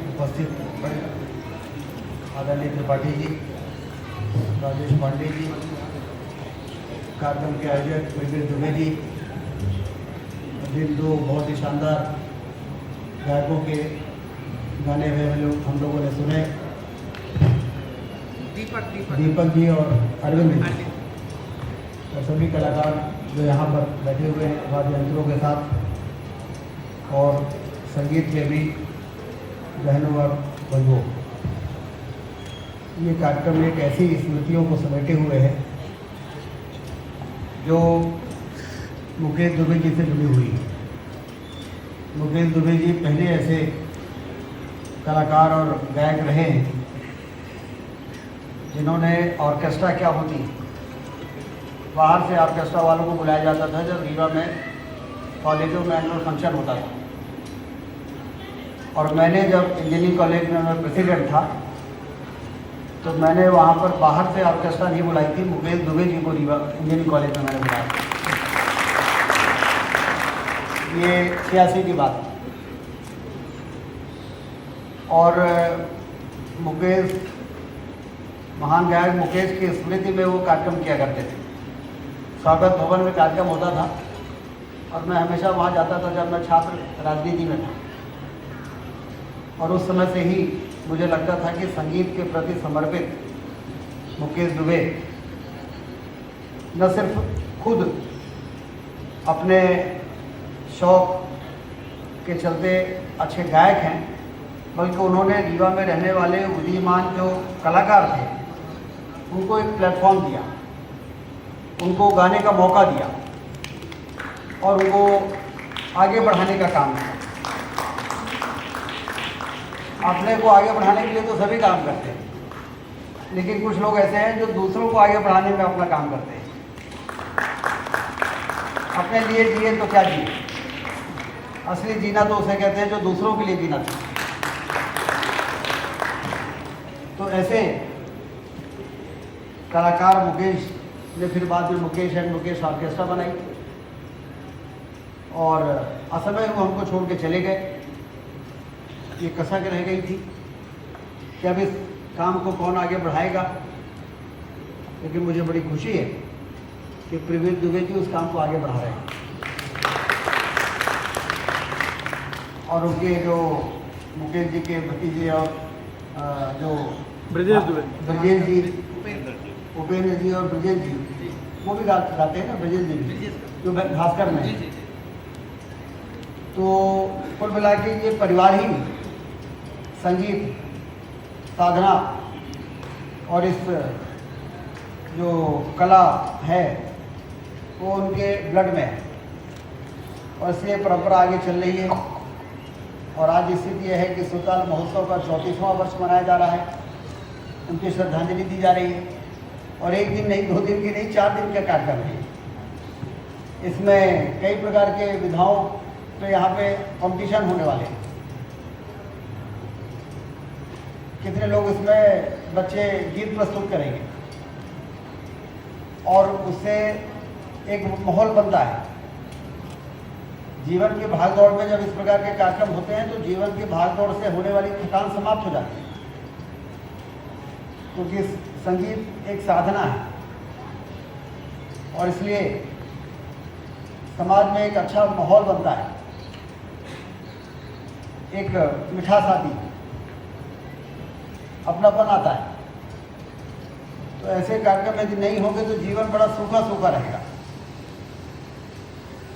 उपस्थित आदरणीय त्रिपाठी जी, राजेश पांडे जी, कार्यक्रम के आयोजक प्रवीण दुबे जी, जिन दो बहुत ही शानदार गायकों के गाने हुए हम लोगों ने सुने, दीपक जी और अरविंद जी, और सभी कलाकार जो यहाँ पर बैठे हुए हैं वाद्य यंत्रों के साथ, और संगीत के भी बहनों और बंधुओं। ये कार्यक्रम एक ऐसी स्मृतियों को समेटे हुए है जो मुकेश दुबे जी से जुड़ी हुई है। मुकेश दुबे जी पहले ऐसे कलाकार और गायक रहे हैं जिन्होंने ऑर्केस्ट्रा क्या होती है, बाहर से ऑर्केस्ट्रा वालों को बुलाया जाता था जब रीवा में कॉलेजों में एनुअल फंक्शन होता था। और मैंने जब इंजीनियरिंग कॉलेज में मैं प्रेसिडेंट था तो मैंने वहाँ पर बाहर से ऑर्केस्ट्रा नहीं बुलाई थी, मुकेश दुबे जी को रीवा इंजीनियरिंग कॉलेज में मैंने बुलाया था। ये 86 की बात है। और मुकेश, महान गायक मुकेश की स्मृति में वो कार्यक्रम किया करते थे। स्वागत भवन में कार्यक्रम होता था और मैं हमेशा वहाँ जाता था जब मैं छात्र राजनीति में था। और उस समय से ही मुझे लगता था कि संगीत के प्रति समर्पित मुकेश दुबे न सिर्फ खुद अपने शौक के चलते अच्छे गायक हैं, बल्कि उन्होंने रीवा में रहने वाले उदीयमान जो कलाकार थे उनको एक प्लेटफॉर्म दिया, उनको गाने का मौका दिया और उनको आगे बढ़ाने का काम किया। अपने को आगे बढ़ाने के लिए तो सभी काम करते हैं, लेकिन कुछ लोग ऐसे हैं जो दूसरों को आगे बढ़ाने में अपना काम करते हैं। अपने लिए जिए तो क्या जिए, असली जीना तो उसे कहते हैं जो दूसरों के लिए जीना चाहिए। तो ऐसे कलाकार मुकेश ने फिर बाद में मुकेश एंड मुकेश ऑर्केस्ट्रा बनाई और असमय वो हमको छोड़ के चले गए। ये कसक रह गई थी कि अब इस काम को कौन आगे बढ़ाएगा, लेकिन मुझे बड़ी खुशी है कि प्रवीण दुबे जी उस काम को आगे बढ़ा रहे हैं। और उनके जो मुकेश जी के भतीजे और जो ब्रजेश दुबे, ब्रजेश जी, उपेंद्र जी और ब्रजेश जी, वो भी गाते हैं ना, ब्रजेश जी भी, जो भास्कर में। तो कुल मिला के ये परिवार ही संगीत साधना और इस जो कला है वो उनके ब्लड में है, और इसलिए परंपरा आगे चल रही है। और आज स्थिति यह है कि सुल्तान महोत्सव का 34वां वर्ष मनाया जा रहा है, उनकी श्रद्धांजलि दी जा रही है। और एक दिन नहीं, 2 दिन की नहीं, 4 दिन का कार्यक्रम है। इसमें कई प्रकार के विधाओं पे यहाँ पे कंपटीशन होने वाले हैं। कितने लोग इसमें बच्चे गीत प्रस्तुत करेंगे और उससे एक माहौल बनता है। जीवन की भागदौड़ में जब इस प्रकार के कार्यक्रम होते हैं तो जीवन की भागदौड़ से होने वाली थकान समाप्त हो जाती है, क्योंकि संगीत एक साधना है। और इसलिए समाज में एक अच्छा माहौल बनता है, एक मिठास आती है, अपनापन आता है। तो ऐसे कार्यक्रम यदि नहीं होंगे तो जीवन बड़ा सूखा सूखा रहेगा।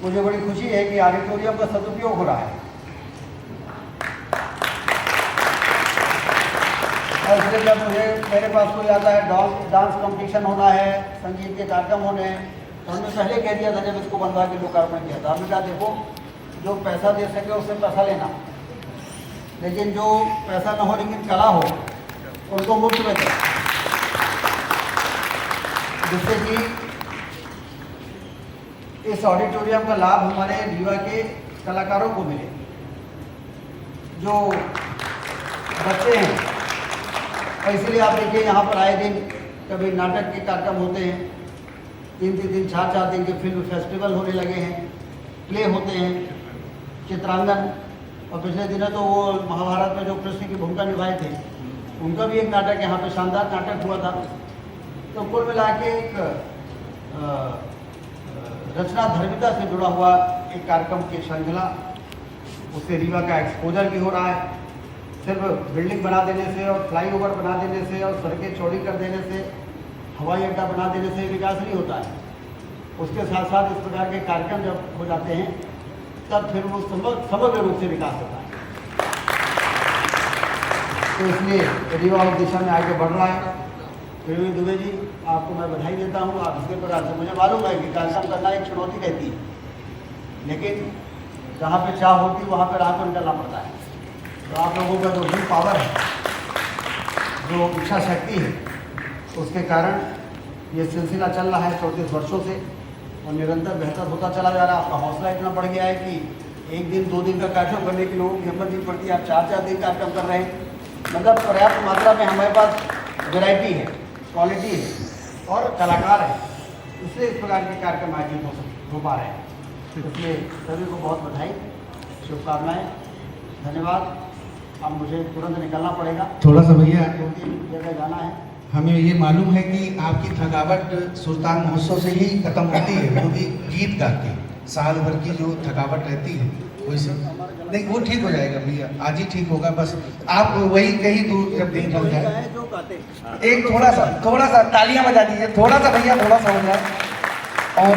मुझे बड़ी खुशी है कि ऑडिटोरियम का सदुपयोग हो रहा है। और इसलिए जब मेरे पास कोई आता है डांस कंपटीशन होना है, संगीत के कार्यक्रम होने हैं, तो हमने पहले कह दिया था जब इसको बनवा के लोकार्पण किया था, हमने कहा देखो जो पैसा दे सके उससे पैसा लेना, लेकिन जो पैसा ना हो लेकिन कला हो उनको मुफ्त में दें, जिससे कि इस ऑडिटोरियम का लाभ हमारे रीवा के कलाकारों को मिले। जो बच्चे हैं, और इसलिए आप देखिए यहाँ पर आए दिन कभी नाटक के कार्यक्रम होते हैं, 3-3 दिन 4-4 दिन के फिल्म फेस्टिवल होने लगे हैं, प्ले होते हैं, चित्रांगन और पिछले दिनों तो वो महाभारत में जो कृष्ण की भूमिका निभाए थे उनका भी एक नाटक यहाँ पे शानदार नाटक हुआ था। तो कुल मिला के एक रचना धर्मिता से जुड़ा हुआ एक कार्यक्रम की श्रृंखला, उससे रीवा का एक्सपोजर भी हो रहा है। सिर्फ बिल्डिंग बना देने से और फ्लाईओवर बना देने से और सड़कें चौड़ी कर देने से, हवाई अड्डा बना देने से विकास नहीं होता है। उसके साथ साथ इस प्रकार के कार्यक्रम जब हो जाते हैं तब फिर वो समग्र रूप से विकास होता है। तो इसलिए रीवा उस दिशा में आगे बढ़ रहा है। प्रवीण दुबे जी, आपको मैं बधाई देता हूँ। आप इसके प्रकार से, मुझे मालूम है कि कार्यक्रम करना एक चुनौती रहती है, लेकिन जहाँ पे चाह होती है वहाँ पर राह को निकलना पड़ता है। तो आप लोगों का जो विल पावर है, जो इच्छा शक्ति है, उसके कारण ये सिलसिला चल रहा है 34 वर्षों से और निरंतर बेहतर होता चला जा रहा है। आपका हौसला इतना बढ़ गया है कि एक दिन 2 दिन का कार्यक्रम करने के लोगों की हिम्मत नहीं पड़ती, आप 4-4 दिन कार्यक्रम कर रहे हैं। मतलब पर्याप्त मात्रा में हमारे पास वैरायटी है, क्वालिटी है और कलाकार है, इसलिए इस प्रकार के कार्यक्रम आयोजित हो पा रहे हैं। इसलिए सभी को बहुत बधाई, शुभकामनाएं, धन्यवाद। अब मुझे तुरंत निकलना पड़ेगा, थोड़ा सा भैया 2-3 जगह जाना है। हमें ये मालूम है कि आपकी थकावट सुल्तान महोत्सव से ही खत्म होती है, जो भी गीत गा के साल भर की जो थकावट रहती है वैसे नहीं, वो ठीक हो जाएगा भैया, आज ही ठीक होगा। बस आप वही कहीं दूर जब दिन हो जाए, एक थोड़ा सा तालियां बजा दीजिए, थोड़ा सा भैया, थोड़ा सा हो जाए। और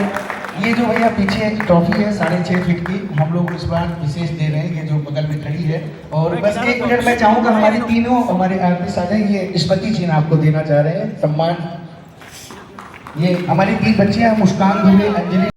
ये जो भैया पीछे एक ट्रॉफी है 6.5 फीट की, हम लोग इस बार विशेष दे रहे हैं, ये जो बगल में खड़ी है। और बस 1 मिनट मैं चाहूँगा हमारी तीनों हमारे आर्टिस्ट आ जाए, ये स्मृति चिन्ह आपको देना चाह रहे हैं, सम्मान। ये हमारी 3 बच्चियाँ, मुस्कान दुबे, अंजलि